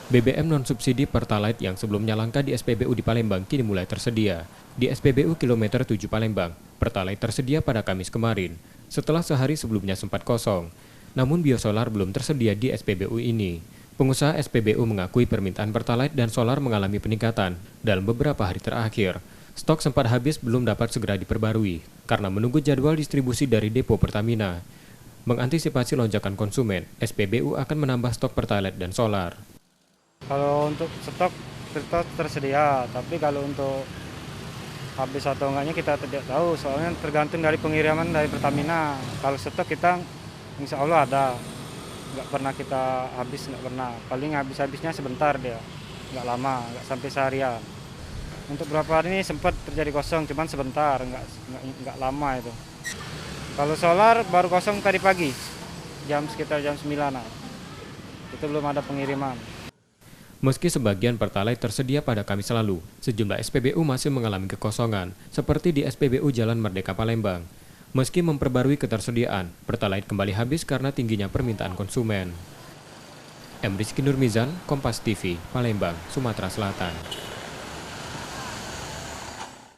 BBM non-subsidi Pertalite yang sebelumnya langka di SPBU di Palembang kini mulai tersedia. Di SPBU Kilometer 7 Palembang, Pertalite tersedia pada Kamis kemarin, setelah sehari sebelumnya sempat kosong. Namun biosolar belum tersedia di SPBU ini. Pengusaha SPBU mengakui permintaan Pertalite dan solar mengalami peningkatan dalam beberapa hari terakhir. Stok sempat habis belum dapat segera diperbarui, karena menunggu jadwal distribusi dari depo Pertamina. Mengantisipasi lonjakan konsumen, SPBU akan menambah stok Pertalite dan solar. Kalau untuk stok kita tersedia, tapi kalau untuk habis atau enggaknya kita tidak tahu, soalnya tergantung dari pengiriman dari Pertamina. Kalau stok kita insya Allah ada, nggak pernah kita habis, nggak pernah. Paling habis-habisnya sebentar dia, nggak lama, nggak sampai seharian. Untuk beberapa hari ini sempat terjadi kosong, cuman sebentar, nggak lama itu. Kalau solar baru kosong tadi pagi, sekitar jam 9-an. Itu belum ada pengiriman. Meski sebagian Pertalite tersedia pada Kamis lalu, sejumlah SPBU masih mengalami kekosongan, seperti di SPBU Jalan Merdeka Palembang. Meski memperbarui ketersediaan, Pertalite kembali habis karena tingginya permintaan konsumen. M. Rizky Nurmizan, Kompas TV, Palembang, Sumatera Selatan.